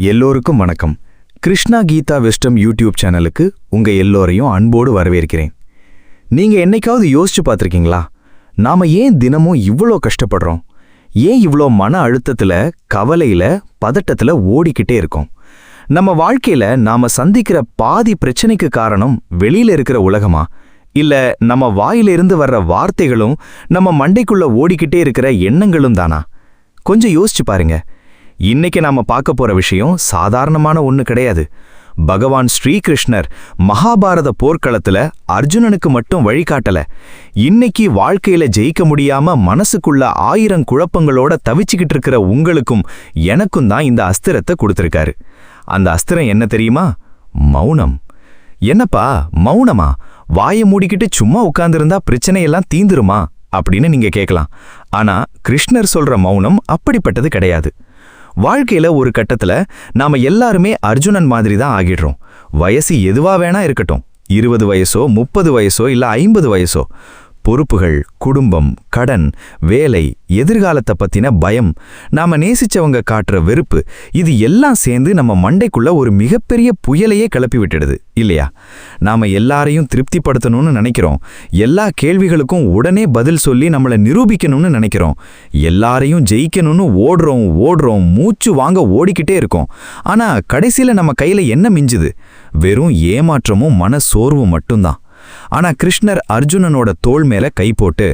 எல்லோருக்கும் வணக்கம். Krishna Geetha wisdom YouTube சேனலுக்கு உங்க எல்லோரையும் அன்போடு வரவேற்கிறேன். நீங்க என்னைக்காவது யோசிச்சு பார்த்திருக்கீங்களா, நாம ஏன் தினமும் இவ்வளோ கஷ்டப்படுறோம்? ஏன் இவ்வளோ மன அழுத்தத்துல, கவலையில, பதட்டத்துல ஓடிக்கிட்டே இருக்கோம்? நம்ம வாழ்க்கையில நாம சந்திக்கிற பாதி பிரச்சனைக்கு காரணம் வெளியில இருக்கிற உலகமா, இல்ல நம்ம வாயிலிருந்து வர்ற வார்த்தைகளும் நம்ம மண்டைக்குள்ள ஓடிக்கிட்டே இருக்கிற எண்ணங்களும் தானா? கொஞ்சம் யோசிச்சு பாருங்க. இன்னைக்கு நாம பார்க்க போற விஷயம் சாதாரணமான ஒண்ணு கிடையாது. பகவான் ஸ்ரீகிருஷ்ணர் மகாபாரத போர்க்களத்துல அர்ஜுனனுக்கு மட்டும் வழிகாட்டல. இன்னைக்கு வாழ்க்கையில ஜெயிக்க முடியாம மனசுக்குள்ள 1000 குழப்பங்களோட தவிச்சுக்கிட்டு இருக்கிற உங்களுக்கும் எனக்கும் தான் இந்த அஸ்திரத்தை கொடுத்திருக்காரு. அந்த அஸ்திரம் என்ன தெரியுமா? மௌனம். என்னப்பா மௌனமா? வாயை மூடிக்கிட்டு சும்மா உட்கார்ந்திருந்தா பிரச்சனையெல்லாம் தீந்துருமா அப்படின்னு நீங்க கேட்கலாம். ஆனா கிருஷ்ணர் சொல்ற மௌனம் அப்படிப்பட்டது கிடையாது. வாழ்க்கையில ஒரு கட்டத்துல நாம எல்லாருமே அர்ஜுனன் மாதிரி தான் ஆகிடுறோம். வயசு எதுவா வேணா இருக்கட்டும், 20 வயசோ 30 வயசோ இல்ல 50 வயசோ. பொறுப்புகள், குடும்பம், கடன், வேலை, எதிர்காலத்தை பத்தின பயம், நாம நேசிச்சவங்க காட்டுற வெறுப்பு, இது எல்லாம் சேர்ந்து நம்ம மண்டைக்குள்ள ஒரு மிகப்பெரிய புயலையே கிளப்பி விட்டுடுது இல்லையா? நாம எல்லாரையும் திருப்திப்படுத்தணும்னு நினைக்கிறோம். எல்லா கேள்விகளுக்கும் உடனே பதில் சொல்லி நம்மளை நிரூபிக்கணும்னு நினைக்கிறோம். எல்லாரையும் ஜெயிக்கணும்னு ஓடுறோம், மூச்சு வாங்க ஓடிக்கிட்டே இருக்கோம். ஆனா கடைசியில நம்ம கையில என்ன மிஞ்சுது? வெறும் ஏமாற்றமும் மன சோர்வும் மட்டும்தான். ஆனா கிருஷ்ணர் அர்ஜுனனோட தோள் மேல கை போட்டு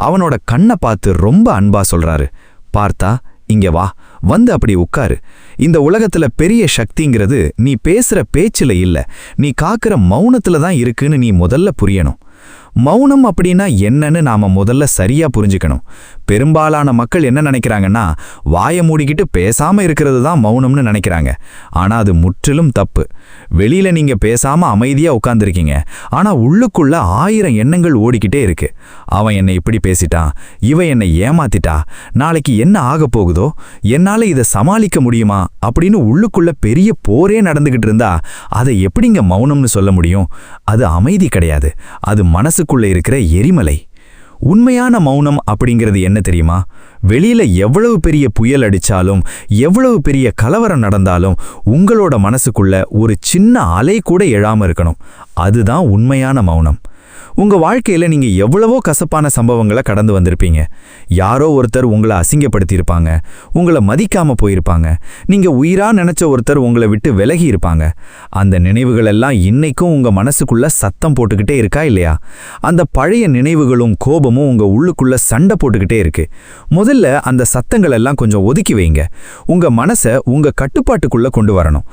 அவனோட கண்ணை பார்த்து ரொம்ப அன்பா சொல்றாரு, பார்த்தா இங்க வா, வந்து அப்படி உட்காரு. இந்த உலகத்துல பெரிய சக்திங்கிறது நீ பேசுற பேச்சுல இல்ல, நீ காக்குற மௌனத்துல தான் இருக்குன்னு நீ முதல்ல புரியணும். மௌனம் அப்படின்னா என்னன்னு நாம முதல்ல சரியா புரிஞ்சுக்கணும். பெரும்பாலான மக்கள் என்ன நினைக்கிறாங்கன்னா, வாயை மூடிக்கிட்டு பேசாம இருக்கிறது தான் மௌனம்னு நினைக்கிறாங்க. ஆனா அது முற்றிலும் தப்பு. வெளியில நீங்க பேசாம அமைதியா உட்கார்ந்துருக்கீங்க, ஆனா உள்ளுக்குள்ள 1000 எண்ணங்கள் ஓடிக்கிட்டே இருக்கு. அவன் என்னை இப்படி பேசிட்டான், இவ என்னை ஏமாத்திட்டா, நாளைக்கு என்ன ஆக போகுதோ, என்னால இதை சமாளிக்க முடியுமா அப்படின்னு உள்ளுக்குள்ள பெரிய போரே நடந்துகிட்டு இருந்தா அதை எப்படிங்க மௌனம்னு சொல்ல முடியும்? அது அமைதி கிடையாது, அது மனசுக்குள்ள இருக்கிற எரிமலை. உண்மையான மௌனம் அப்படிங்கிறது என்ன தெரியுமா? வெளியில எவ்வளவு பெரிய புயல் அடிச்சாலும், எவ்வளவு பெரிய கலவரம் நடந்தாலும் உங்களோட மனசுக்குள்ள ஒரு சின்ன அலை கூட எழாம இருக்கணும். அதுதான் உண்மையான மௌனம். உங்க வாழ்க்கையில நீங்க எவ்வளவோ கசப்பான சம்பவங்களை கடந்து வந்திருப்பீங்க. யாரோ ஒருத்தர் உங்களை அசிங்கப்படுத்தியிருப்பாங்க, உங்களை மதிக்காம போயிருப்பாங்க, நீங்க உயிரா நினைச்ச ஒருத்தர் உங்களை விட்டு விலகி இருப்பாங்க. அந்த நினைவுகள் எல்லாம் இன்னைக்கும் உங்க மனசுக்குள்ள சத்தம் போட்டுக்கிட்டே இருக்கா இல்லையா? அந்த பழைய நினைவுகளும் கோபமும் உங்க உள்ளுக்குள்ள சண்டை போட்டுக்கிட்டே இருக்கு. முதல்ல அந்த சத்தங்கள் எல்லாம் கொஞ்சம் ஒதுக்கி வைங்க. உங்க மனசை உங்க கட்டுப்பாட்டுக்குள்ள கொண்டு வரணும்.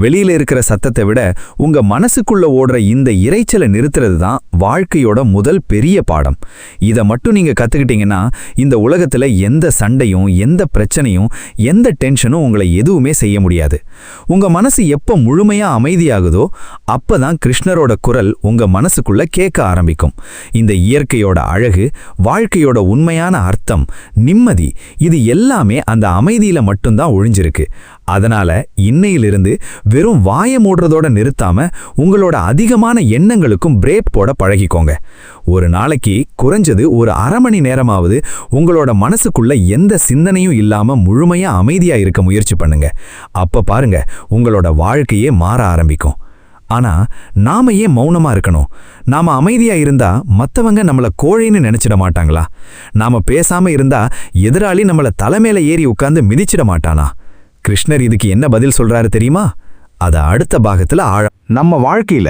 வெளியில இருக்கிற சத்தத்தை விட உங்க மனசுக்குள்ள ஓடுற இந்த இரைச்சலை நிறுத்துறது தான் வாழ்க்கையோட முதல் பெரிய பாடம். இதை மட்டும் நீங்க கத்துக்கிட்டீங்கன்னா இந்த உலகத்துல எந்த சண்டையும், எந்த பிரச்சனையும், எந்த டென்ஷனும் உங்களை எதுவுமே செய்ய முடியாது. உங்க மனசு எப்ப முழுமையா அமைதியாகுதோ அப்பதான் கிருஷ்ணரோட குரல் உங்க மனசுக்குள்ள கேட்க ஆரம்பிக்கும். இந்த இயற்கையோட அழகு, வாழ்க்கையோட உண்மையான அர்த்தம், நிம்மதி, இது எல்லாமே அந்த அமைதியில மட்டும்தான் ஒழிஞ்சிருக்கு. அதனால இன்னையிலிருந்து வெறும் வாயை மூடுறதோட நிறுத்தாம உங்களோட அதிகமான எண்ணங்களுக்கும் பிரேக் போட பழகிக்கோங்க. ஒரு நாளைக்கு குறைஞ்சது ஒரு அரை மணி நேரமாவது உங்களோட மனசுக்குள்ள எந்த சிந்தனையும் இல்லாம முழுமையா அமைதியா இருக்க முயற்சி பண்ணுங்க. அப்ப பாருங்க, உங்களோட வாழ்க்கையே மாற ஆரம்பிக்கும். ஆனா நாம ஏன் மௌனமா இருக்கணும்? நாம அமைதியா இருந்தா மத்தவங்க நம்மள கோழைன்னு நினைச்சிட மாட்டாங்களா? நாம பேசாம இருந்தா எதிராளி நம்மள தலைமையில ஏறி உட்கார்ந்து மிதிச்சிட மாட்டானா? கிருஷ்ணர் இதுக்கு என்ன பதில் சொல்றாரு தெரியுமா? அத அடுத்த பாகத்துல நம்ம வாழ்க்கையில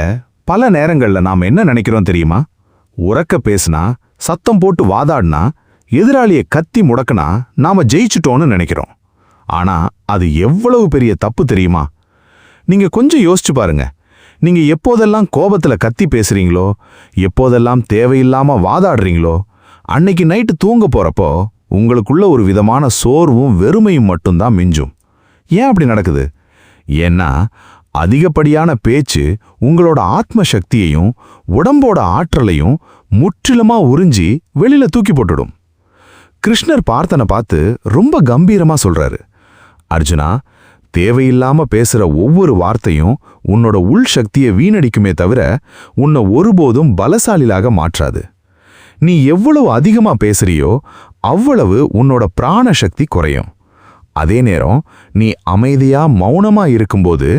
பல நேரங்கள்ல நாம என்ன நினைக்கிறோம் தெரியுமா? உரக்க பேசினா, சத்தம் போட்டு வாதாடினா, எதிராளியை கத்தி முடக்கினா நாம ஜெயிச்சுட்டோன்னு நினைக்கிறோம். ஆனா அது எவ்வளவு பெரிய தப்பு தெரியுமா? நீங்க கொஞ்சம் யோசிச்சு பாருங்க. நீங்க எப்போதெல்லாம் கோபத்துல கத்தி பேசுறீங்களோ, எப்போதெல்லாம் தேவையில்லாம வாதாடுறீங்களோ, அன்னைக்கு நைட்டு தூங்க போறப்போ உங்களுக்குள்ள ஒரு விதமான சோர்வும் வெறுமையும் மட்டும்தான் மிஞ்சும். ஏன் அப்படி நடக்குது? ஏன்னா அதிகப்படியான பேச்சு உங்களோட ஆத்ம சக்தியையும் உடம்போட ஆற்றலையும் முற்றிலுமா உறிஞ்சி வெளியில தூக்கி போட்டுடும். கிருஷ்ணர் பார்த்தனை பார்த்து ரொம்ப கம்பீரமா சொல்றாரு, அர்ஜுனா, தேவையில்லாம பேசுற ஒவ்வொரு வார்த்தையும் உன்னோட உள் சக்தியை வீணடிக்குமே தவிர உன்னை ஒருபோதும் பலசாலியாக மாற்றாது. நீ எவ்வளவு அதிகமா பேசுறியோ அவ்வளவு உன்னோட பிராண சக்தி குறையும். அதே நேரம் நீ அமைதியா மௌனமா இருக்கும்போது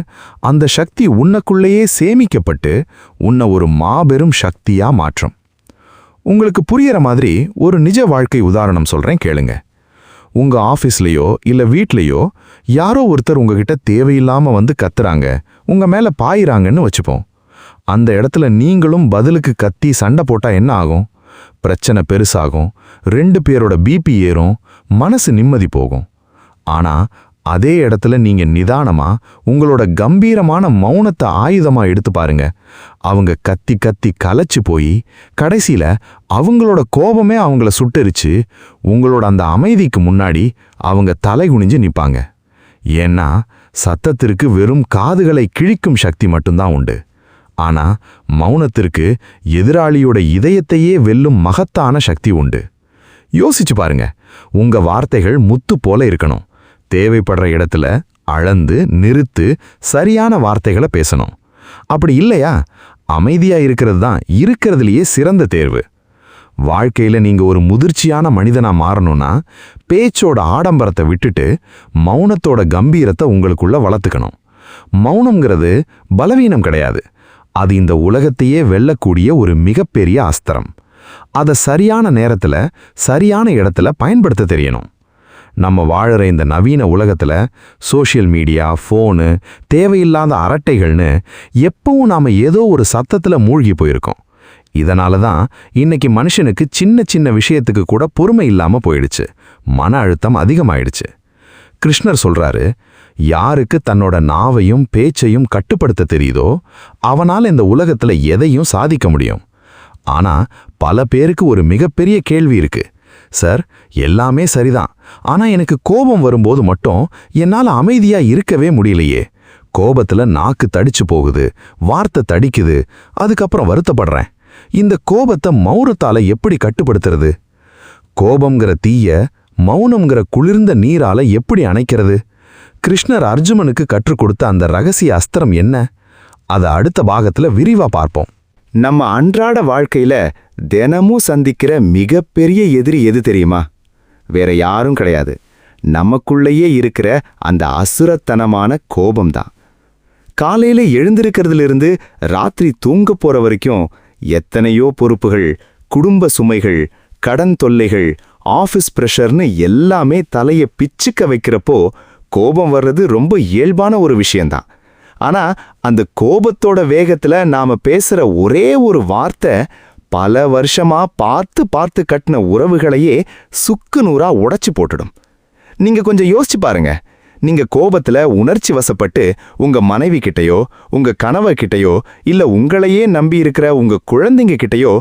அந்த சக்தி உன்னுக்குள்ளேயே சேமிக்கப்பட்டு உன்னை ஒரு மாபெரும் சக்தியா மாற்றும். உங்களுக்கு புரியற மாதிரி ஒரு நிஜ வாழ்க்கை உதாரணம் சொல்றேன் கேளுங்க. உங்க ஆபீஸ்லயோ இல்ல வீட்லயோ யாரோ ஒருத்தர் உங்ககிட்ட தேவையில்லாம வந்து கத்துறாங்க, உங்க மேல பாயிறாங்கன்னு வச்சுப்போம். அந்த இடத்துல நீங்களும் பதிலுக்கு கத்தி சண்டை போட்டா என்ன ஆகும்? பிரச்சனை பெருசாகும், 2 பேரோட பிபி ஏறும், மனசு நிம்மதி போகும். ஆனா அதே இடத்துல நீங்க நிதானமா உங்களோட கம்பீரமான மௌனத்தை ஆயுதமா எடுத்து பாருங்க. அவங்க கத்தி கத்தி கலைச்சு போய் கடைசியில அவங்களோட கோபமே அவங்கள சுட்டரிச்சு உங்களோட அந்த அமைதிக்கு முன்னாடி அவங்க தலை குனிஞ்சு நிப்பாங்க. ஏன்னா சத்தத்திற்கு வெறும் காதுகளை கிழிக்கும் சக்தி மட்டும்தான் உண்டு. ஆனா மௌனத்திற்கு எதிராளியோட இதயத்தையே வெல்லும் மகத்தான சக்தி உண்டு. யோசிச்சு பாருங்க. உங்க வார்த்தைகள் முத்து போல இருக்கணும். தேவைப்படுற இடத்துல அளந்து நிறுத்து சரியான வார்த்தைகளை பேசணும். அப்படி இல்லையா, அமைதியா இருக்கிறது தான் இருக்கிறதுலயே சிறந்த தேர்வு. வாழ்க்கையில நீங்க ஒரு முதிர்ச்சியான மனிதனா மாறணும்னா பேச்சோட ஆடம்பரத்தை விட்டுட்டு மௌனத்தோட கம்பீரத்தை உங்களுக்குள்ள வளர்த்துக்கணும். மௌனம்ங்கிறது பலவீனம் கிடையாது. அது இந்த உலகத்தையே வெல்லக்கூடிய ஒரு மிகப்பெரிய அஸ்திரம். அதை சரியான நேரத்துல சரியான இடத்துல பயன்படுத்த தெரியணும். நம்ம வாழற இந்த நவீன உலகத்துல சோஷியல் மீடியா, ஃபோனு, தேவையில்லாத அரட்டைகள்னு எப்பவும் நாம ஏதோ ஒரு சத்தத்துல மூழ்கி போயிருக்கோம். இதனால தான் இன்னைக்கு மனுஷனுக்கு சின்ன சின்ன விஷயத்துக்கு கூட பொறுமை இல்லாம போயிடுச்சு, மன அழுத்தம் அதிகமாயிடுச்சு. கிருஷ்ணர் சொல்றாரு, யாருக்கு தன்னோட நாவையும் பேச்சையும் கட்டுப்படுத்த தெரியுதோ அவனால இந்த உலகத்துல எதையும் சாதிக்க முடியும். ஆனா பல பேருக்கு ஒரு மிகப்பெரிய கேள்வி இருக்கு. சார், எல்லாமே சரிதான், ஆனா எனக்கு கோபம் வரும்போது மட்டும் என்னால அமைதியா இருக்கவே முடியலையே. கோபத்துல நாக்கு தடிச்சு போகுது, வார்த்தை தடிக்குது, அதுக்கப்புறம் வருத்தப்படுறேன். இந்த கோபத்தை மௌனத்தால எப்படி கட்டுப்படுத்துறது? கோபம்ங்கிற தீய மௌனம்ங்கிற குளிர்ந்த நீரால எப்படி அணைக்கிறது? கிருஷ்ணர் அர்ஜுனனுக்கு கற்றுக் கொடுத்த அந்த ரகசிய அஸ்திரம் என்ன? அதை அடுத்த பாகத்துல விரிவா பார்ப்போம். நம்ம அன்றாட வாழ்க்கையில தினமும் சந்திக்கிற மிகப்பெரிய எதிரி எது தெரியுமா? வேற யாரும் கிடையாது, நமக்குள்ளேயே இருக்கிற அந்த அசுரத்தனமான கோபம்தான். காலையில எழுந்திருக்கிறதுலிருந்து ராத்திரி தூங்க போற வரைக்கும் எத்தனையோ பொறுப்புகள், குடும்ப சுமைகள், கடன் தொல்லைகள், ஆஃபீஸ் பிரஷர்னு எல்லாமே தலைய பிச்சுக்க வைக்கிறப்போ கோபம் வர்றது ரொம்ப இயல்பான ஒரு விஷயம்தான். ஆனா அந்த கோபத்தோட வேகத்துல நாம பேசுற ஒரே ஒரு வார்த்தை பல வருஷமா பார்த்து பார்த்து கட்டின உறவுகளையே சுக்கு நூறா உடைச்சு போட்டுடும். நீங்க கொஞ்சம் யோசிச்சு பாருங்க. நீங்க கோபத்துல உணர்ச்சி வசப்பட்டு உங்க மனைவி கிட்டயோ, உங்க கணவர் கிட்டயோ, இல்ல உங்களையே நம்பி இருக்கிற உங்க குழந்தைங்க கிட்டயோ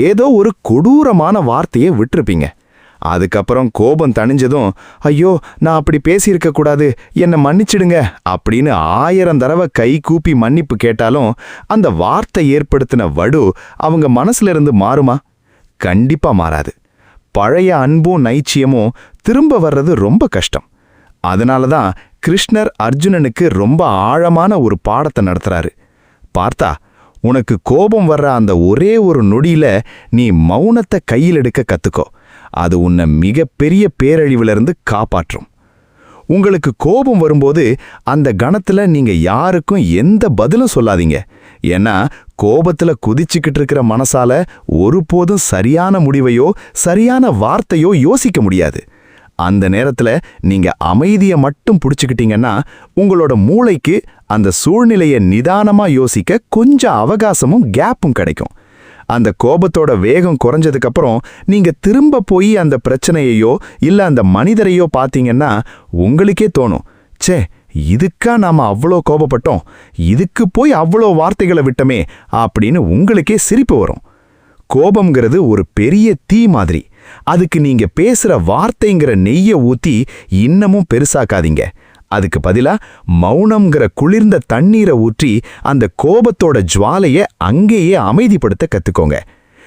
ஏதோ ஒரு கொடூரமான வார்த்தையை விட்டுருப்பீங்க. அதுக்கப்புறம் கோபம் தணிஞ்சதும், ஐயோ நான் அப்படி பேசியிருக்க கூடாது, என்னை மன்னிச்சிடுங்க அப்படின்னு 1000 தடவை கை கூப்பி மன்னிப்பு கேட்டாலும் அந்த வார்த்தை ஏற்படுத்தின வடு அவங்க மனசுல இருந்து மாறுமா? கண்டிப்பா மாறாது. பழைய அன்பும் நைச்சியமும் திரும்ப வர்றது ரொம்ப கஷ்டம். அதனாலதான் கிருஷ்ணர் அர்ஜுனனுக்கு ரொம்ப ஆழமான ஒரு பாடத்தை நடத்துறாரு. பார்த்தா, உனக்கு கோபம் வர்ற அந்த ஒரே ஒரு நொடியில நீ மௌனத்தை கையில் எடுக்க கத்துக்கோ. அது உன்னை மிகப்பெரிய பேரழிவிலிருந்து காப்பாற்றும். உங்களுக்கு கோபம் வரும்போது அந்த கணத்துல நீங்க யாருக்கும் எந்த பதிலும் சொல்லாதீங்க. ஏன்னா கோபத்துல குதிச்சுக்கிட்டு இருக்கிற மனசால ஒருபோதும் சரியான முடிவையோ சரியான வார்த்தையோ யோசிக்க முடியாது. அந்த நேரத்துல நீங்க அமைதியை மட்டும் பிடிச்சுக்கிட்டீங்கன்னா உங்களோட மூளைக்கு அந்த சூழ்நிலையை நிதானமா யோசிக்க கொஞ்சம் அவகாசமும் கேப்பும் கிடைக்கும். அந்த கோபத்தோட வேகம் குறைஞ்சதுக்கப்புறம் நீங்க திரும்ப போய் அந்த பிரச்சனையையோ இல்ல அந்த மனிதரையோ பார்த்தீங்கன்னா உங்களுக்கே தோணும், ச்சே இதுக்கா நாம அவ்வளோ கோபப்பட்டோம், இதுக்கு போய் அவ்வளோ வார்த்தைகளை விட்டமே அப்படின்னு உங்களுக்கே சிரிப்பு வரும். கோபம்ங்கிறது ஒரு பெரிய தீ மாதிரி. அதுக்கு நீங்க பேசுற வார்த்தைங்கிற நெய்யை ஊத்தி இன்னமும் பெருசாக்காதீங்க. அதுக்கு பதிலா மௌனம்ங்கிற குளிர்ந்த தண்ணீரை ஊற்றி அந்த கோபத்தோட ஜுவாலைய அங்கேயே அமைதிப்படுத்த கத்துக்கோங்க.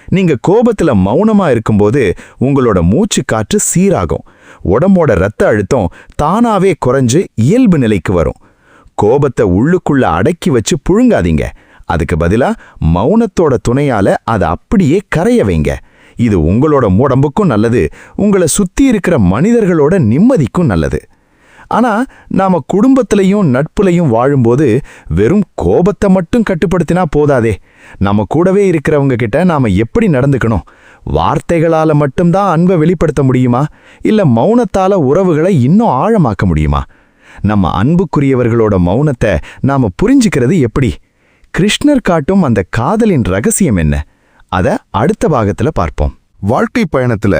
நீங்க கோபத்துல மௌனமா இருக்கும்போது உங்களோட மூச்சு காற்று சீராகும், உடம்போட இரத்த அழுத்தம் தானாவே குறைஞ்சு இயல்பு நிலைக்கு வரும். கோபத்தை உள்ளுக்குள்ள அடக்கி வச்சு புழுங்காதீங்க. அதுக்கு பதிலா மௌனத்தோட துணையால அதை அப்படியே கரைய வைங்க. இது உங்களோட உடம்புக்கும் நல்லது, உங்களை சுத்தி இருக்கிற மனிதர்களோட நிம்மதிக்கும் நல்லது. ஆனா நாம குடும்பத்திலையும் நட்புலையும் வாழும்போது வெறும் கோபத்தை மட்டும் கட்டுப்படுத்தினா போதாதே. நம்ம கூடவே இருக்கிறவங்க கிட்ட நாம எப்படி நடந்துக்கணும்? வார்த்தைகளால மட்டும்தான் அன்பை வெளிப்படுத்த முடியுமா, இல்ல மௌனத்தால உறவுகளை இன்னும் ஆழமாக்க முடியுமா? நம்ம அன்புக்குரியவர்களோட மௌனத்தை நாம புரிஞ்சுக்கிறது எப்படி? கிருஷ்ணர் காட்டும் அந்த காதலின் ரகசியம் என்ன? அத அடுத்த பாகத்துல பார்ப்போம். வாழ்க்கை பயணத்துல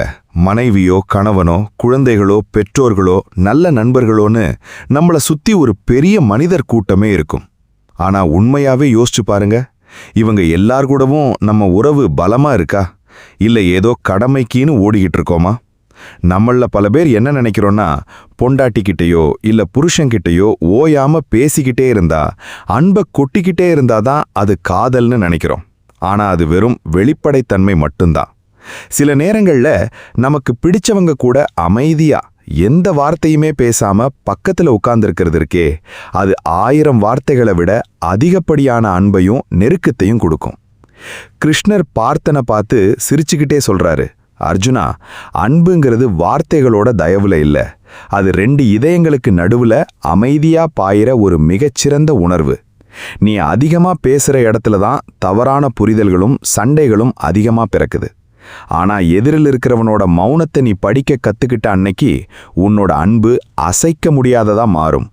மனைவியோ கணவனோ குழந்தைகளோ பெற்றோர்களோ நல்ல நண்பர்களோன்னு நம்மள சுத்தி ஒரு பெரிய மனிதர் கூட்டமே இருக்கும். ஆனா உண்மையாவே யோசிச்சு பாருங்க, இவங்க எல்லார் கூடவும் நம்ம உறவு பலமா இருக்கா, இல்ல ஏதோ கடமைக்குன்னு ஓடிக்கிட்டு இருக்கோமா? நம்மள பல பேர் என்ன நினைக்கிறோன்னா, பொண்டாட்டிக்கிட்டேயோ இல்ல புருஷன்கிட்டயோ ஓயாம பேசிக்கிட்டே இருந்தா, அன்பை கொட்டிக்கிட்டே இருந்தாதான் அது காதல்னு நினைக்கிறோம். ஆனா அது வெறும் வெளிப்படைத்தன்மை மட்டும்தான். சில நேரங்கள்ல நமக்கு பிடிச்சவங்க கூட அமைதியா எந்த வார்த்தையுமே பேசாம பக்கத்துல உட்கார்ந்திருக்கிறது இருக்கே, அது 1000 வார்த்தைகளை விட அதிகப்படியான அன்பையும் நெருக்கத்தையும் கொடுக்கும். கிருஷ்ணர் பார்த்தனை பார்த்து சிரிச்சுக்கிட்டே சொல்றாரு, அர்ஜுனா, அன்புங்கிறது வார்த்தைகளோட தயவுல இல்ல, அது 2 இதயங்களுக்கு நடுவுல அமைதியா பாயிற ஒரு மிகச்சிறந்த உணர்வு. நீ அதிகமா பேசுற இடத்துல தான் தவறான புரிதல்களும் சண்டைகளும் அதிகமா பிறக்குது. ஆனா எதிரில் இருக்கிறவனோட மௌனத்தை நீ படிக்க கத்துக்கிட்ட அன்னைக்கு உன்னோட அன்பு அசைக்க முடியாததா மாறும்.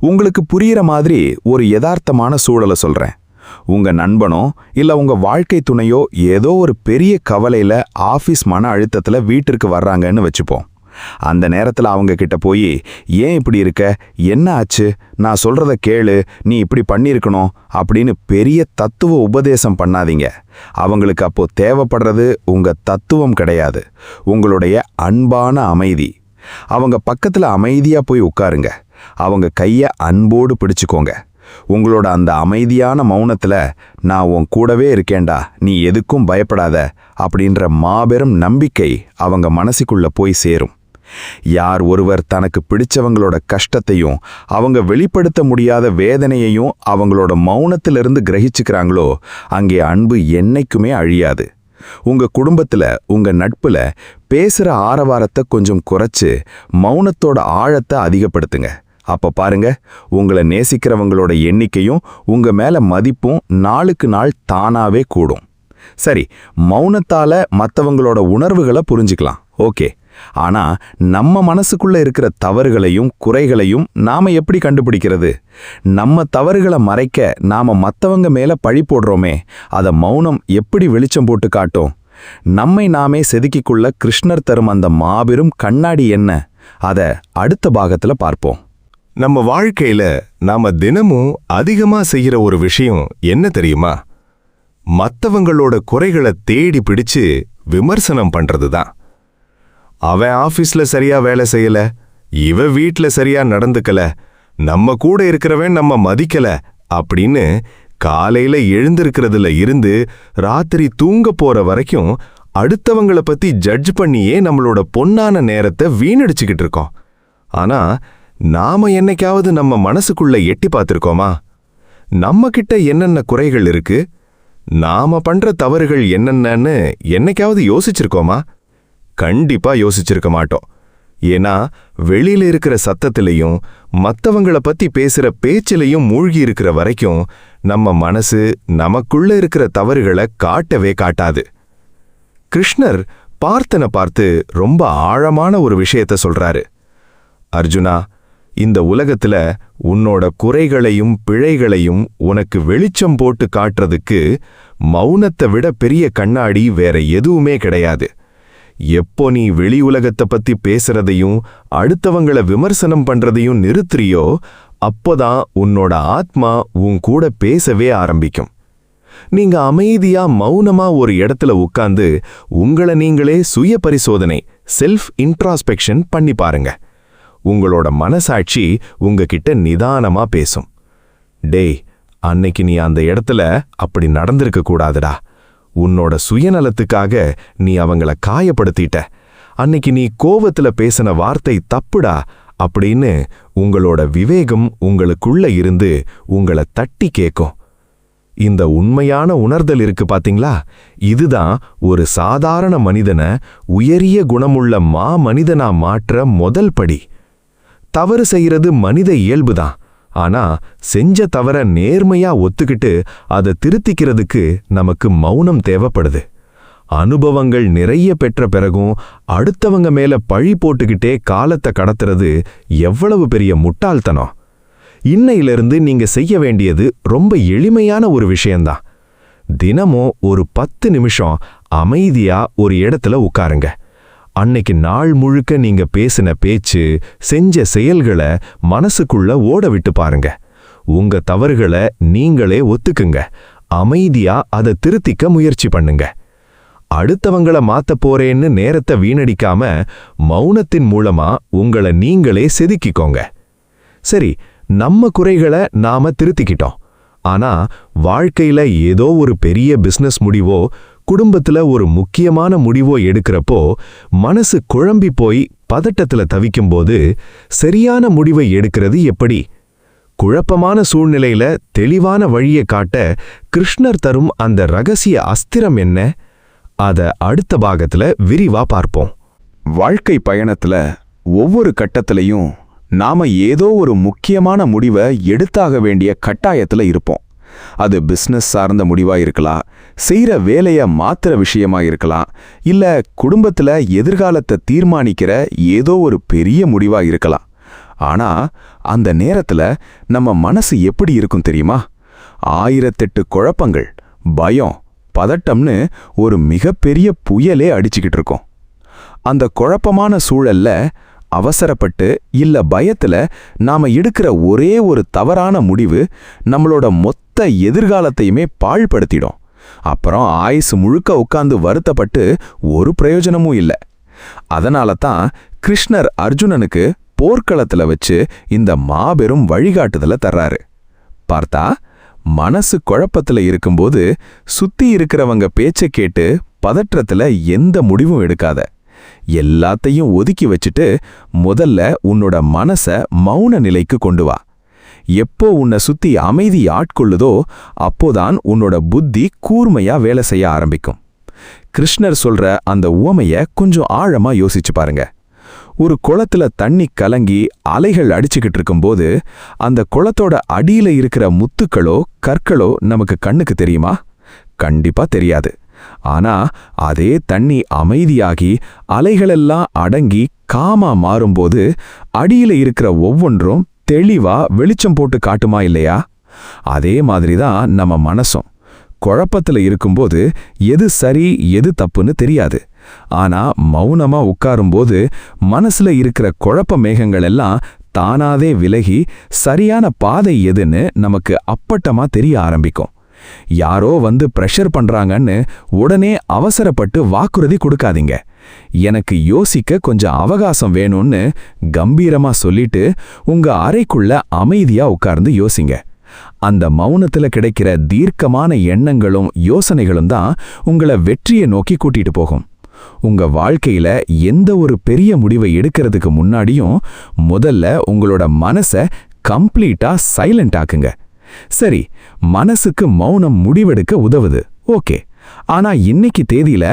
உங்களுக்கு புரியிற மாதிரி ஒரு யதார்த்தமான சூழலை சொல்றேன். உங்க நண்பனோ இல்ல உங்க வாழ்க்கை துணையோ ஏதோ ஒரு பெரிய கவலையில ஆபீஸ் மன அழுத்தத்துல வீட்டிற்கு வர்றாங்கன்னு வச்சுப்போம். அந்த நேரத்துல அவங்க கிட்ட போய், ஏன் இப்படி இருக்க, என்ன ஆச்சு, நான் சொல்றத கேளு, நீ இப்படி பண்ணிருக்கணும் அப்படின்னு பெரிய தத்துவ உபதேசம் பண்ணாதீங்க. அவங்களுக்கு அப்போ தேவைப்படுறது உங்க தத்துவம் கிடையாது, உங்களுடைய அன்பான அமைதி. அவங்க பக்கத்துல அமைதியா போய் உட்காருங்க, அவங்க கைய அன்போடு பிடிச்சுக்கோங்க. உங்களோட அந்த அமைதியான மௌனத்துல, நான் உன் கூடவே இருக்கேன்டா, நீ எதுக்கும் பயப்படாத அப்படின்ற மாபெரும் நம்பிக்கை அவங்க மனசுக்குள்ள போய் சேரும். யார் ஒருவர் தனக்கு பிடிச்சவங்களோட கஷ்டத்தையும் அவங்க வெளிப்படுத்த முடியாத வேதனையையும் அவங்களோட மௌனத்திலிருந்து கிரகிச்சுக்கிறாங்களோ, அங்கே அன்பு என்னைக்குமே அழியாது. உங்க குடும்பத்துல உங்க நட்புல பேசுற ஆரவாரத்தை கொஞ்சம் குறைச்சு மௌனத்தோட ஆழத்தை அதிகப்படுத்துங்க. அப்ப பாருங்க, உங்களை நேசிக்கிறவங்களோட எண்ணிக்கையும் உங்க மேல மதிப்பும் நாளுக்கு நாள் தானாவே கூடும். சரி, மௌனத்தால மற்றவங்களோட உணர்வுகளை புரிஞ்சுக்கலாம், ஓகே. ஆனா நம்ம மனசுக்குள்ள இருக்கிற தவறுகளையும் குறைகளையும் நாம எப்படி கண்டுபிடிக்கிறது? நம்ம தவறுகளை மறைக்க நாம மத்தவங்க மேல பழி போடுறோமே, அத மௌனம் எப்படி வெளிச்சம் போட்டு காட்டும்? நம்மை நாமே செதுக்கிக்குள்ள கிருஷ்ணர் தரும் அந்த மாபெரும் கண்ணாடி என்ன? அத அடுத்த பாகத்துல பார்ப்போம். நம்ம வாழ்க்கையில நாம தினமும் அதிகமா செய்யற ஒரு விஷயம் என்ன தெரியுமா? மத்தவங்களோட குறைகளை தேடி பிடிச்சு விமர்சனம் பண்றதுதான். அவன் ஆபீஸ்ல சரியா வேலை செய்யல, இவ வீட்ல சரியா நடந்துக்கல, நம்ம கூட இருக்கிறவன் நம்ம மதிக்கல அப்படின்னு காலையில எழுந்திருக்கிறதுல இருந்து ராத்திரி தூங்க போற வரைக்கும் அடுத்தவங்கள பத்தி ஜட்ஜ் பண்ணியே நம்மளோட பொன்னான நேரத்தை வீணடிச்சுக்கிட்டு இருக்கோம். ஆனா நாம என்னைக்காவது நம்ம மனசுக்குள்ள எட்டி பார்த்திருக்கோமா? நம்ம கிட்ட என்னென்ன குறைகள் இருக்கு, நாம பண்ற தவறுகள் என்னென்னு என்னைக்காவது யோசிச்சிருக்கோமா? கண்டிப்பா யோசிச்சிருக்க மாட்டோம். ஏன்னா வெளியில இருக்கிற சத்தத்திலையும் மத்தவங்கள பத்தி பேசுற பேச்சிலையும் மூழ்கி இருக்கிற வரைக்கும் நம்ம மனசு நமக்குள்ள இருக்கிற தவறுகளை காட்டவே காட்டாது. கிருஷ்ணர் பார்த்தனை பார்த்து ரொம்ப ஆழமான ஒரு விஷயத்த சொல்றாரு. அர்ஜுனா, இந்த உலகத்துல உன்னோட குறைகளையும் பிழைகளையும் உனக்கு வெளிச்சம் போட்டு காட்டுறதுக்கு மௌனத்தை விட பெரிய கண்ணாடி வேற எதுவுமே கிடையாது. எப்போ நீ வெளி உலகத்தை பத்தி பேசுறதையும் அடுத்தவங்களை விமர்சனம் பண்றதையும் நிறுத்துறியோ, அப்போதான் உன்னோட ஆத்மா உன் கூட பேசவே ஆரம்பிக்கும். நீங்க அமைதியா மௌனமா ஒரு இடத்துல உட்கார்ந்து உங்களை நீங்களே சுய பரிசோதனை, செல்ஃப் இன்ட்ராஸ்பெக்ஷன் பண்ணி பாருங்க. உங்களோட மனசாட்சி உங்ககிட்ட நிதானமா பேசும். டேய், அன்னைக்கு நீ அந்த இடத்துல அப்படி நடந்திருக்க கூடாதுடா. உன்னோட சுயநலத்துக்காக நீ அவங்கள காயப்படுத்திட்ட. அன்னைக்கு நீ கோவத்துல பேசின வார்த்தை தப்புடா அப்படின்னு உங்களோட விவேகம் உங்களுக்குள்ள இருந்து உங்களை தட்டி கேட்கும். இந்த உண்மையான உணர்தல் இருக்கு பாத்தீங்களா? இதுதான் ஒரு சாதாரண மனிதனை உயரிய குணமுள்ள மனிதனா மாற்ற முதல் படி. தவறு செய்யறது மனித இயல்புதான். ஆனா செஞ்ச தவற நேர்மையா ஒத்துக்கிட்டு அதை திருத்திக்கிறதுக்கு நமக்கு மௌனம் தேவைப்படுது. அனுபவங்கள் நிறைய பெற்ற பிறகும் அடுத்தவங்க மேல பழி போட்டுக்கிட்டே காலத்தை கடத்துறது எவ்வளவு பெரிய முட்டாள்தனம். இன்னையிலிருந்து நீங்க செய்ய வேண்டியது ரொம்ப எளிமையான ஒரு விஷயம்தான். தினமும் ஒரு 10 நிமிஷம் அமைதியா ஒரு இடத்துல உட்காருங்க. அன்னைக்கு நாள் முழுக்க நீங்க பேசின பேச்சு, செஞ்ச செயல்களை மனசுக்குள்ள ஓட விட்டு பாருங்க. உங்க தவறுகளை நீங்களே ஒத்துக்குங்க. அமைதியா அதை திருத்திக்க முயற்சி பண்ணுங்க. அடுத்தவங்கள மாத்த போறேன்னு நேரத்தை வீணடிக்காம மௌனத்தின் மூலமா உங்களை நீங்களே செதுக்கிக்கோங்க. சரி, நம்ம குறைகளை நாம திருத்திக்கிட்டோம். ஆனா வாழ்க்கையில ஏதோ ஒரு பெரிய பிசினஸ் முடிவோ குடும்பத்துல ஒரு முக்கியமான முடிவோ எடுக்கிறப்போ மனசு குழம்பி போய் பதட்டத்துல தவிக்கும்போது சரியான முடிவை எடுக்கிறது எப்படி? குழப்பமான சூழ்நிலையில தெளிவான வழியை காட்ட கிருஷ்ணர் தரும் அந்த ரகசிய அஸ்திரம் என்ன? அத அடுத்த பாகத்துல விரிவா பார்ப்போம். வாழ்க்கை பயணத்துல ஒவ்வொரு கட்டத்திலையும் நாம ஏதோ ஒரு முக்கியமான முடிவை எடுத்தாக வேண்டிய கட்டாயத்துல இருப்போம். அது பிசினஸ் சார்ந்த முடிவா இருக்கலாம், செய்யற வேலைய மாத்திர விஷயமா இருக்கலாம், இல்ல குடும்பத்துல எதிர்காலத்தை தீர்மானிக்கிற ஏதோ ஒரு பெரிய முடிவா இருக்கலாம். ஆனா அந்த நேரத்துல நம்ம மனசு எப்படி இருக்கும் தெரியுமா? 1008 குழப்பங்கள், பயம், பதட்டம்னு ஒரு மிகப்பெரிய புயலே அடிச்சுக்கிட்டு இருக்கோம். அந்த குழப்பமான சூழல்ல அவசரப்பட்டு இல்ல பயத்துல நாம எடுக்கிற ஒரே ஒரு தவறான முடிவு நம்மளோட மொத்த எதிர்காலத்தையுமே பாழ்படுத்திடும். அப்புறம் ஆயுசு முழுக்க உட்கார்ந்து வருத்தப்பட்டு ஒரு பிரயோஜனமும் இல்லை. அதனால தான் கிருஷ்ணர் அர்ஜுனனுக்கு போர்க்களத்துல வச்சு இந்த மாபெரும் வழிகாட்டுதலை தர்றாரு. பார்த்தா, மனசு குழப்பத்துல இருக்கும்போது சுத்தி இருக்கிறவங்க பேச்சை கேட்டு பதற்றத்துல எந்த முடிவும் எடுக்காத. எல்லாத்தையும் ஒதுக்கி வச்சுட்டு முதல்ல உன்னோட மனச மௌன நிலைக்கு கொண்டு வா. எப்போ உன்னை சுத்தி அமைதி ஆட்கொள்ளுதோ அப்போதான் உன்னோட புத்தி கூர்மையா வேலை செய்ய ஆரம்பிக்கும். கிருஷ்ணர் சொல்ற அந்த உவமைய கொஞ்சம் ஆழமா யோசிச்சு பாருங்க. ஒரு குளத்துல தண்ணி கலங்கி அலைகள் அடிச்சுக்கிட்டு இருக்கும்போது அந்த குளத்தோட அடியில இருக்கிற முத்துக்களோ கற்களோ நமக்கு கண்ணுக்கு தெரியுமா? கண்டிப்பா தெரியாது. ஆனா அதே தண்ணி அமைதியாகி அலைகளெல்லாம் அடங்கி காமா மாறும்போது அடியில இருக்கிற ஒவ்வொன்றும் தெளிவா வெளிச்சம் போட்டு காட்டுமா இல்லையா? அதே மாதிரிதான் நம்ம மனசும். குழப்பத்துல இருக்கும்போது எது சரி எது தப்புன்னு தெரியாது. ஆனா மௌனமா உட்காரும்போது மனசுல இருக்கிற குழப்ப மேகங்கள் எல்லாம் தானாவே விலகி சரியான பாதை எதுன்னு நமக்கு அப்பட்டமா தெரிய ஆரம்பிக்கும். யாரோ வந்து பிரஷர் பண்றாங்கன்னு உடனே அவசரப்பட்டு வாக்குறுதி கொடுக்காதீங்க. எனக்கு யோசிக்க கொஞ்சம் அவகாசம் வேணும்னு கம்பீரமா சொல்லிட்டு உங்க அறைக்குள்ள அமைதியா உட்கார்ந்து யோசிங்க. அந்த மௌனத்துல கிடைக்கிற தீர்க்கமான எண்ணங்களும் யோசனைகளும் தான் உங்களை வெற்றியை நோக்கி கூட்டிட்டு போகும். உங்க வாழ்க்கையில எந்த ஒரு பெரிய முடிவை எடுக்கிறதுக்கு முன்னாடியும் முதல்ல உங்களோட மனசை கம்ப்ளீட்டா சைலண்ட் ஆக்குங்க. சரி, மனசுக்கு மௌனம் முடிவெடுக்க உதவுது, ஓகே. ஆனா இன்னைக்கு தேதியில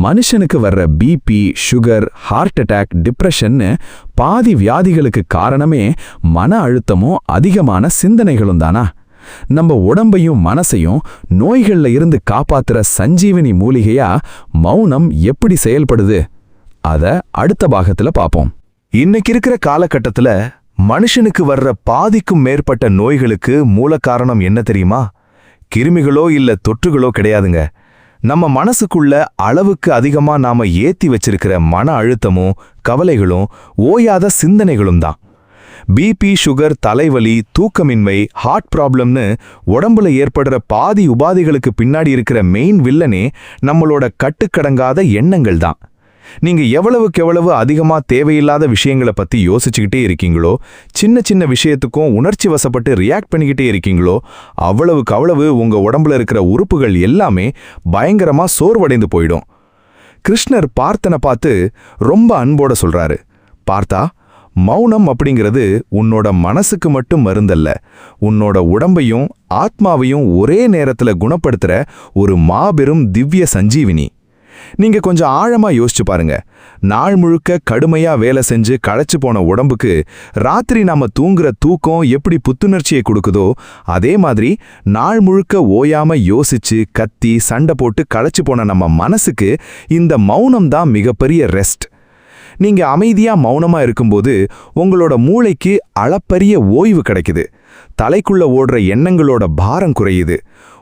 மனுஷனுக்கு வர்ற பிபி, சுகர், ஹார்ட் அட்டாக், டிப்ரெஷன்னு பாதி வியாதிகளுக்கு காரணமே மன அழுத்தமும் அதிகமான சிந்தனைகளும் தானா? நம்ம உடம்பையும் மனசையும் நோய்கள்ல இருந்து காப்பாத்துற சஞ்சீவனி மூலிகையா மௌனம் எப்படி செயல்படுது? அத அடுத்த பாகத்துல பாப்போம். இன்னைக்கு இருக்கிற காலகட்டத்துல மனுஷனுக்கு வர்ற பாதிக்கும் மேற்பட்ட நோய்களுக்கு மூல காரணம் என்ன தெரியுமா? கிருமிகளோ இல்ல தொற்றுகளோ கிடையாதுங்க. நம்ம மனசுக்குள்ள அளவுக்கு அதிகமா நாம ஏத்தி வச்சிருக்கிற மன அழுத்தமும் கவலைகளும் ஓயாத சிந்தனைகளும் தான். பிபி, சுகர், தலைவலி, தூக்கமின்மை, ஹார்ட் ப்ராப்ளம்னு உடம்புல ஏற்படுற பாதி உபாதைகளுக்கு பின்னாடி இருக்கிற மெயின் வில்லனே நம்மளோட கட்டுக்கடங்காத எண்ணங்கள் தான். நீங்க எவ்வளவுக்கு அதிகமா தேவையில்லாத விஷயங்களை பத்தி யோசிச்சுக்கிட்டே இருக்கீங்களோ, சின்ன சின்ன விஷயத்துக்கும் உணர்ச்சி வசப்பட்டு ரியாக்ட் பண்ணிக்கிட்டே இருக்கீங்களோ, அவ்வளவு உங்க உடம்புல இருக்கிற உறுப்புகள் எல்லாமே பயங்கரமா சோர்வடைந்து போயிடும். கிருஷ்ணர் பார்த்தனை பார்த்து ரொம்ப அன்போட சொல்றாரு, பார்த்தா, மௌனம் அப்படிங்கிறது உன்னோட மனசுக்கு மட்டும் மருந்தல்ல, உன்னோட உடம்பையும் ஆத்மாவையும் ஒரே நேரத்துல குணப்படுத்துற ஒரு மாபெரும் திவ்ய சஞ்சீவினி. நீங்க கொஞ்சம் ஆழமா யோசிச்சு பாருங்க. நாள் முழுக்க கடுமையா வேலை செஞ்சு களைச்சு போன உடம்புக்கு ராத்திரி நாம தூங்குற தூக்கம் எப்படி புத்துணர்ச்சியை கொடுக்குதோ, அதே மாதிரி நாள் முழுக்க ஓயாம யோசிச்சு கத்தி சண்டை போட்டு களைச்சு போன நம்ம மனசுக்கு இந்த மௌனம் தான் மிகப்பெரிய ரெஸ்ட். நீங்க அமைதியா மௌனமா இருக்கும்போது உங்களோட மூளைக்கு அளப்பரிய ஓய்வு கிடைக்குது. தலைக்குள்ள ஓடுற எண்ணங்களோட பாரம் குறையுது.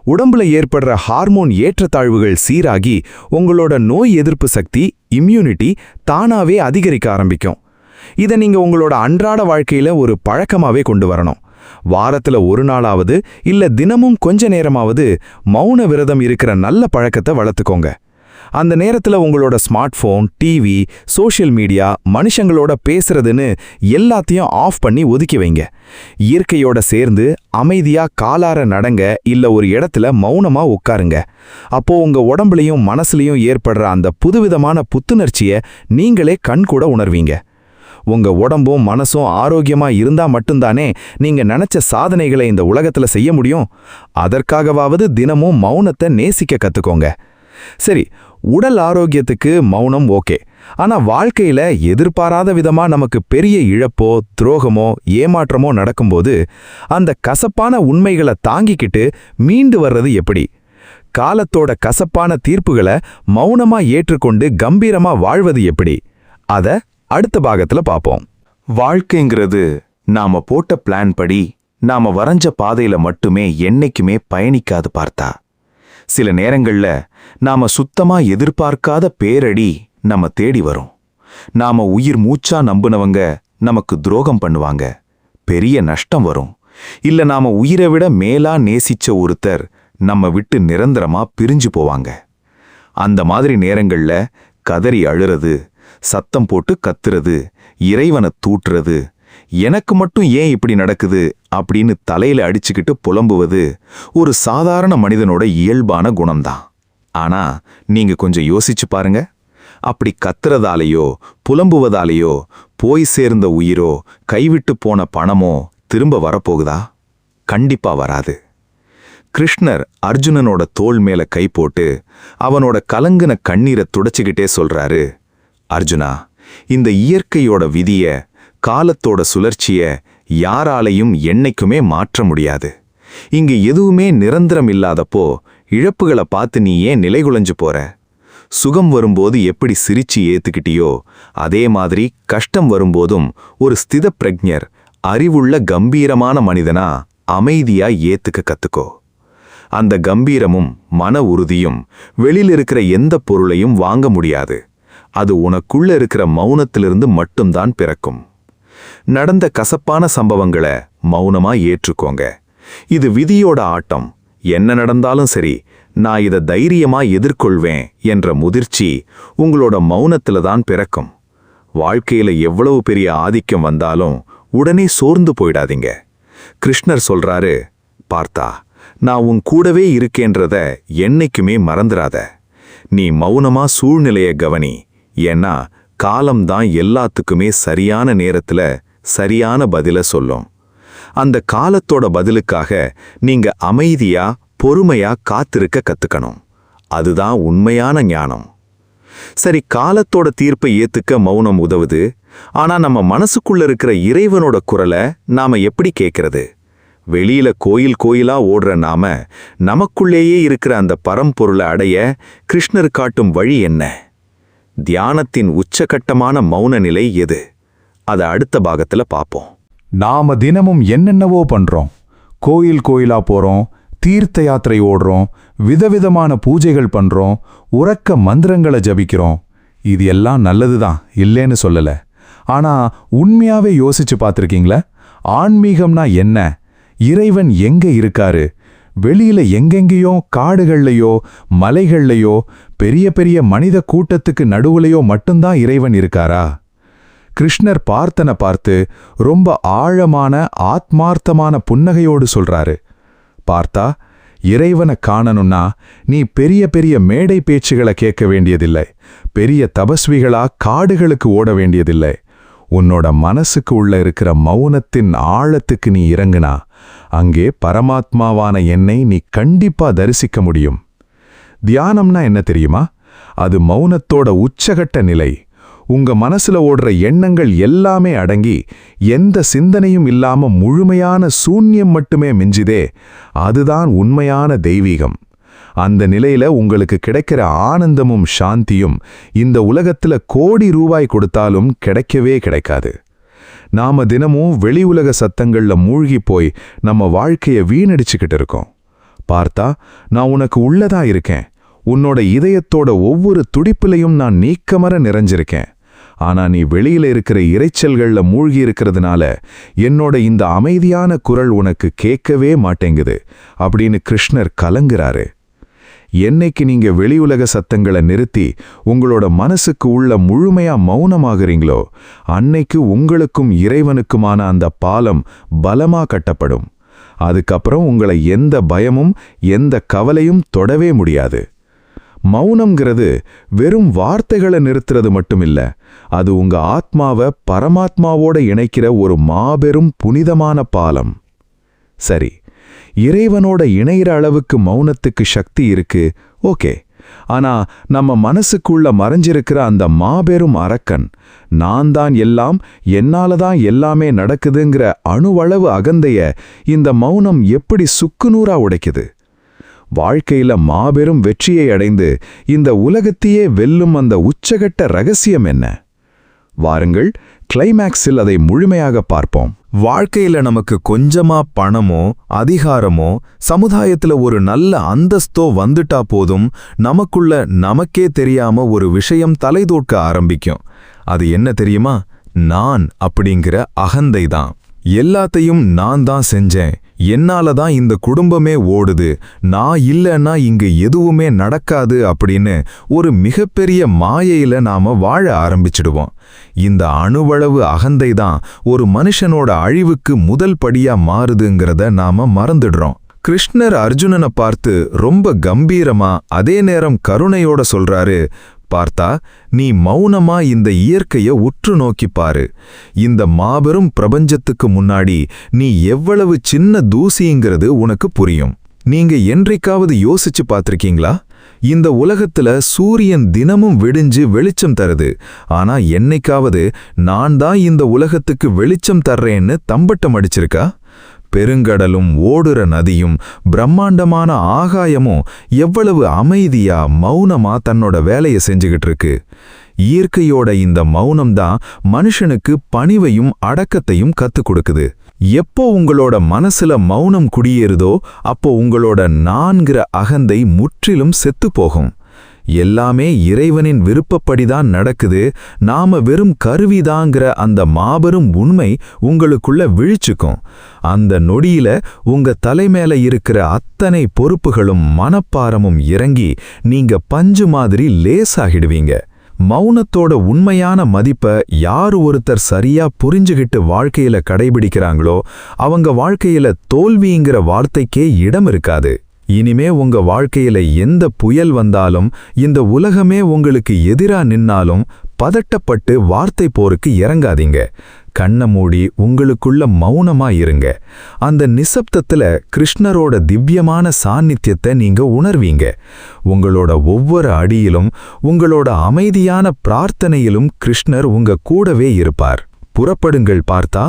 உடம்புல ஏற்படுற ஹார்மோன் ஏற்றத்தாழ்வுகள் சீராகி உங்களோட நோய் எதிர்ப்பு சக்தி, இம்யூனிட்டி தானாவே அதிகரிக்க ஆரம்பிக்கும். இதை நீங்க உங்களோட அன்றாட வாழ்க்கையில ஒரு பழக்கமாவே கொண்டு வரணும். வாரத்துல ஒரு நாளாவது இல்ல தினமும் கொஞ்ச நேரமாவது மௌன விரதம் இருக்கிற நல்ல பழக்கத்தை வளர்த்துக்கோங்க. அந்த நேரத்துல உங்களோட smart phone, TV, social media, மனுஷங்களோட பேசுறதுன்னு எல்லாத்தையும் ஆஃப் பண்ணி ஒதுக்கி வைங்க. இயற்கையோட சேர்ந்து அமைதியா காலார நடங்க இல்ல ஒரு இடத்துல மௌனமா உட்காருங்க. அப்போ உங்க உடம்புலையும் மனசுலையும் ஏற்படுற அந்த புதுவிதமான புத்துணர்ச்சியை நீங்களே கண்கூட உணர்வீங்க. உங்க உடம்பும் மனசும் ஆரோக்கியமா இருந்தா மட்டும்தானே நீங்க நினைச்ச சாதனைகளை இந்த உலகத்துல செய்ய முடியும். அதற்காகவாவது தினமும் மௌனத்தை நேசிக்க கத்துக்கோங்க. சரி, உடல் ஆரோக்கியத்துக்கு மௌனம் ஓகே. ஆனா வாழ்க்கையில எதிர்பாராத விதமா நமக்கு பெரிய இழப்போ துரோகமோ ஏமாற்றமோ நடக்கும்போது அந்த கசப்பான உண்மைகளை தாங்கிக்கிட்டு மீண்டு வர்றது எப்படி? காலத்தோட கசப்பான தீர்ப்புகளை மௌனமா ஏற்றுக்கொண்டு கம்பீரமா வாழ்வது எப்படி? அத அடுத்த பாகத்துல பாப்போம். வாழ்க்கைங்கிறது நாம போட்ட பிளான் படி நாம வரைஞ்ச பாதையில மட்டுமே என்னைக்குமே பயணிக்காது பார்த்தா. சில நேரங்கள்ல நாம சுத்தமா எதிர்பார்க்காத பேரடி நம்ம தேடி வரும். நாம உயிர் மூச்சா நம்புனவங்க நமக்கு துரோகம் பண்ணுவாங்க. பெரிய நஷ்டம் வரும். இல்ல நாம உயிரை விட மேலா நேசிச்ச ஒருத்தர் நம்ம விட்டு நிரந்தரமா பிரிஞ்சு போவாங்க. அந்த மாதிரி நேரங்கள்ல கதறி அழுறது, சத்தம் போட்டு கத்துறது, இறைவனை தூற்றுறது, எனக்கு மட்டும் ஏன் இப்படி நடக்குது அப்படின்னு தலையில அடிச்சுக்கிட்டு புலம்புவது ஒரு சாதாரண மனிதனோட இயல்பான குணம்தான். ஆனா நீங்க கொஞ்சம் யோசிச்சு பாருங்க. அப்படி கத்துறதாலேயோ புலம்புவதாலேயோ போய் சேர்ந்த உயிரோ கைவிட்டு போன பணமோ திரும்ப வரப்போகுதா? கண்டிப்பா வராது. கிருஷ்ணர் அர்ஜுனனோட தோள் மேல கை போட்டு அவனோட கலங்குன கண்ணீரை துடைச்சுக்கிட்டே சொல்றாரு, அர்ஜுனா, இந்த இயற்கையோட விதிய, காலத்தோட சுழற்சிய யாராலையும் என்னைக்குமே மாற்ற முடியாது. இங்கு எதுவுமே நிரந்தரம் இல்லாதப்போ இழப்புகளை பார்த்து நீ ஏன் நிலைகுலைஞ்சு போற? சுகம் வரும்போது எப்படி சிரிச்சு ஏத்துக்கிட்டியோ அதே மாதிரி கஷ்டம் வரும்போதும் ஒரு ஸ்தித பிரஜ்ஞர், அறிவுள்ள கம்பீரமான மனிதனா அமைதியா ஏத்துக்க கத்துக்கோ. அந்த கம்பீரமும் மன உறுதியும் வெளியில் இருக்கிற எந்த பொருளையும் வாங்க முடியாது. அது உனக்குள்ள இருக்கிற மௌனத்திலிருந்து மட்டும்தான் பிறக்கும். நடந்த கசப்பான சம்பவங்களை மௌனமா ஏற்றுக்கோங்க. இது விதியோட ஆட்டம். என்ன நடந்தாலும் சரி, நான் இதை தைரியமா எதிர்கொள்வேன் என்ற முதிர்ச்சி உங்களோட மௌனத்துல தான் பிறக்கும். வாழ்க்கையில எவ்வளவு பெரிய ஆதிக்கம் வந்தாலும் உடனே சோர்ந்து போயிடாதீங்க. கிருஷ்ணர் சொல்றாரு, பார்த்தா, நான் உன் கூடவே இருக்கேன்றத என்னைக்குமே மறந்துடாத. நீ மௌனமா சூழ்நிலைய கவனி. ஏன்னா காலம்தான் எல்லாத்துக்குமே சரியான நேரத்துல சரியான பதில சொல்லும். அந்த காலத்தோட பதிலுக்காக நீங்க அமைதியா பொறுமையா காத்திருக்க கத்துக்கணும். அதுதான் உண்மையான ஞானம். சரி, காலத்தோட தீர்ப்பை ஏத்துக்க மௌனம் உதவுது. ஆனா நம்ம மனசுக்குள்ள இருக்கிற இறைவனோட குரலை நாம எப்படி கேட்கறது? வெளியில கோயில் கோயிலா ஓடுற நாம நமக்குள்ளேயே இருக்கிற அந்த பரம்பொருளை அடைய கிருஷ்ணர் காட்டும் வழி என்ன? தியானத்தின் உச்சகட்டமான மௌன நிலை எது? அதை அடுத்த பாகத்துல பாப்போம். நாம தினமும் என்னென்னவோ பண்றோம். கோயில் கோயிலா போறோம், தீர்த்த யாத்திரை ஓடுறோம், விதவிதமான பூஜைகள் பண்றோம், உறக்க மந்திரங்களை ஜபிக்கிறோம். இது எல்லாம் நல்லதுதான், இல்லேன்னு சொல்லல. ஆனா உண்மையாவே யோசிச்சு பார்த்திருக்கீங்களா? ஆன்மீகம்னா என்ன? இறைவன் எங்க இருக்காரு? வெளியில எங்கெங்கேயோ காடுகள்லையோ மலைகள்லையோ பெரிய பெரிய மனித கூட்டத்துக்கு நடுவுலையோ மட்டும்தான் இறைவன் இருக்காரா? கிருஷ்ணர் பார்த்தனை பார்த்து ரொம்ப ஆழமான ஆத்மார்த்தமான புன்னகையோடு சொல்றாரு, பார்த்தா, இறைவனை காணணும்னா நீ பெரிய பெரிய மேடை பேச்சுகளை கேட்க வேண்டியதில்லை, பெரிய தபஸ்விகளா காடுகளுக்கு ஓட வேண்டியதில்லை. உன்னோட மனசுக்கு உள்ள இருக்கிற மௌனத்தின் ஆழத்துக்கு நீ இறங்குனா அங்கே பரமாத்மாவான என்னை நீ கண்டிப்பா தரிசிக்க முடியும். தியானம்னா என்ன தெரியுமா? அது மௌனத்தோட உச்சகட்ட நிலை. உங்க மனசுல ஓடுற எண்ணங்கள் எல்லாமே அடங்கி எந்த சிந்தனையும் இல்லாம முழுமையான சூன்யம் மட்டுமே மிஞ்சுதே, அதுதான் உண்மையான தெய்வீகம். அந்த நிலையில உங்களுக்கு கிடைக்கிற ஆனந்தமும் சாந்தியும் இந்த உலகத்துல கோடி ரூபாய் கொடுத்தாலும் கிடைக்கவே கிடைக்காது. நாம தினமும் வெளி உலக சத்தங்கள்ல மூழ்கி போய் நம்ம வாழ்க்கைய வீணடிச்சுக்கிட்டு இருக்கோம். பார்த்தா நான் உனக்கு உள்ளதா இருக்கேன், உன்னோட இதயத்தோட ஒவ்வொரு துடிப்பிலையும் நான் நீக்கமற நிறைஞ்சிருக்கேன். ஆனா நீ வெளியில இருக்கிற இரைச்சல்கள்ல மூழ்கி இருக்கிறதுனால என்னோட இந்த அமைதியான குரல் உனக்கு கேட்கவே மாட்டேங்குது அப்படின்னு கிருஷ்ணர் கலங்குறாரு. என்னைக்கு நீங்க வெளி உலக சத்தங்களை நிறுத்தி உங்களோட மனசுக்கு உள்ள முழுமையா மௌனமாகறீங்களோ அன்னைக்கு உங்களுக்கும் இறைவனுக்குமான அந்த பாலம் பலமா கட்டப்படும். அதுக்கப்புறம் உங்களை எந்த பயமும் எந்த கவலையும் தொடவே முடியாது. மௌனம்ங்கிறது வெறும் வார்த்தைகளை நிறுத்துறது மட்டுமில்ல, அது உங்க ஆத்மாவை பரமாத்மாவோட இணைக்கிற ஒரு மாபெரும் புனிதமான பாலம். சரி, இறைவனோட இணைகிற அளவுக்கு மௌனத்துக்கு சக்தி இருக்கு, ஓகே. ஆனா நம்ம மனசுக்குள்ள மறைஞ்சிருக்கிற அந்த மாபெரும் அரக்கன், நான் தான் எல்லாம், என்னாலதான் எல்லாமே நடக்குதுங்கிற அணுவளவு அகந்தைய இந்த மௌனம் எப்படி சுக்குநூறா உடைக்குது? வாழ்க்கையில மாபெரும் வெற்றியை அடைந்து இந்த உலகத்தையே வெல்லும் அந்த உச்சகட்ட ரகசியம் என்ன? வாருங்கள், கிளைமேக்ஸில் அதை முழுமையாக பார்ப்போம். வாழ்க்கையில நமக்கு கொஞ்சமா பணமோ அதிகாரமோ சமுதாயத்துல ஒரு நல்ல அந்தஸ்தோ வந்துட்டா போதும், நமக்குள்ள நமக்கே தெரியாம ஒரு விஷயம் தலைதூக்க ஆரம்பிக்கும். அது என்ன தெரியுமா? நான் அப்படிங்கிற அகந்தை தான். எல்லாத்தையும் நான் தான் செஞ்சேன், என்னால தான் இந்த குடும்பமே ஓடுது, நான் இல்லைன்னா இங்கு எதுவுமே நடக்காது அப்படின்னு ஒரு மிகப்பெரிய மாயையில நாம வாழ ஆரம்பிச்சிடுவோம். இந்த அணுவளவு அகந்தை தான் ஒரு மனுஷனோட அழிவுக்கு முதல் படியா மாறுதுங்கிறத நாம மறந்துடுறோம். கிருஷ்ணர் அர்ஜுனனை பார்த்து ரொம்ப கம்பீரமா அதே நேரம் கருணையோட சொல்றாரு, பார்த்தா நீ மௌனமா இந்த இயற்கைய உற்று நோக்கி பாரு. இந்த மாபெரும் பிரபஞ்சத்துக்கு முன்னாடி நீ எவ்வளவு சின்ன தூசிங்கிறது உனக்கு புரியும். நீங்க என்றைக்காவது யோசிச்சு பார்த்திருக்கீங்களா? இந்த உலகத்துல சூரியன் தினமும் விடிஞ்சு வெளிச்சம் தருது, ஆனா என்னைக்காவது நான் தான் இந்த உலகத்துக்கு வெளிச்சம் தர்றேன்னு தம்பட்டம் அடிச்சிருக்கா? பெருங்கடலும் ஓடுற நதியும் பிரம்மாண்டமான ஆகாயமும் எவ்வளவு அமைதியா மௌனமா தன்னோட வேலையை செஞ்சுகிட்டு இருக்கு. இயற்கையோட இந்த மௌனம்தான் மனுஷனுக்கு பணிவையும் அடக்கத்தையும் கத்துக் கொடுக்குது. எப்போ உங்களோட மனசுல மௌனம் குடியேறுதோ அப்போ உங்களோட நான்கிற அகந்தை முற்றிலும் செத்துப்போகும். எல்லாமே இறைவனின் விருப்பப்படிதான் நடக்குது, நாம வெறும் கருவிதாங்கிற அந்த மாபெரும் உண்மை உங்களுக்குள்ள விழிச்சுக்கும். அந்த நொடியில உங்க தலைமேல இருக்கிற அத்தனை பொறுப்புகளும் மனப்பாரமும் இறங்கி நீங்க பஞ்சு மாதிரி லேசாகிடுவீங்க. மௌனத்தோட உண்மையான மதிப்பை யார் ஒருத்தர் சரியா புரிஞ்சுகிட்டு வாழ்க்கையில கடைபிடிக்கிறாங்களோ அவங்க வாழ்க்கையில தோல்விங்கிற வார்த்தைக்கே இடம் இருக்காது. இனிமே உங்க வாழ்க்கையில எந்த புயல் வந்தாலும், இந்த உலகமே உங்களுக்கு எதிரா நின்னாலும் பதட்டப்பட்டு வார்த்தை போருக்கு இறங்காதீங்க. கண்ண மூடி உங்களுக்குள்ள மௌனமா இருங்க. அந்த நிசப்தத்துல கிருஷ்ணரோட திவ்யமான சாநித்தியத்தை நீங்க உணர்வீங்க. உங்களோட ஒவ்வொரு அடியிலும் உங்களோட அமைதியான பிரார்த்தனையிலும் கிருஷ்ணர் உங்க கூடவே இருப்பார். புறப்படுங்கள் பார்த்தா,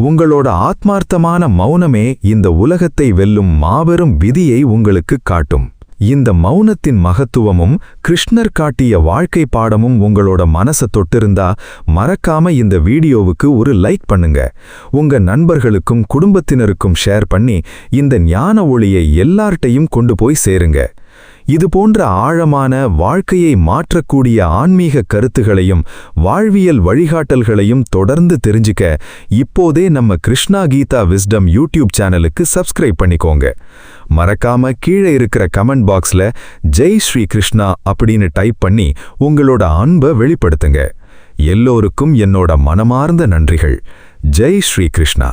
உங்களோட ஆத்மார்த்தமான மௌனமே இந்த உலகத்தை வெல்லும் மாபெரும் விதியை உங்களுக்கு காட்டும். இந்த மௌனத்தின் மகத்துவமும் கிருஷ்ணர் காட்டிய வாழ்க்கை பாடமும் உங்களோட மனசை தொட்டிருந்தா மறக்காம இந்த வீடியோவுக்கு ஒரு லைக் பண்ணுங்க. உங்க நண்பர்களுக்கும் குடும்பத்தினருக்கும் ஷேர் பண்ணி இந்த ஞான ஒளியை எல்லார்ட்டையும் கொண்டு போய் சேருங்க. இது போன்ற ஆழமான வாழ்க்கையை மாற்றக்கூடிய ஆன்மீக கருத்துகளையும் வாழ்வியல் வழிகாட்டல்களையும் தொடர்ந்து தெரிஞ்சுக்க இப்போதே நம்ம கிருஷ்ணா கீதா விஸ்டம் யூடியூப் சேனலுக்கு சப்ஸ்கிரைப் பண்ணிக்கோங்க. மறக்காம கீழே இருக்கிற கமெண்ட் பாக்ஸ்ல ஜெய் ஸ்ரீ கிருஷ்ணா அப்படின்னு டைப் பண்ணி உங்களோட அன்பை வெளிப்படுத்துங்க. எல்லோருக்கும் என்னோட மனமார்ந்த நன்றிகள். ஜெய் ஸ்ரீ கிருஷ்ணா.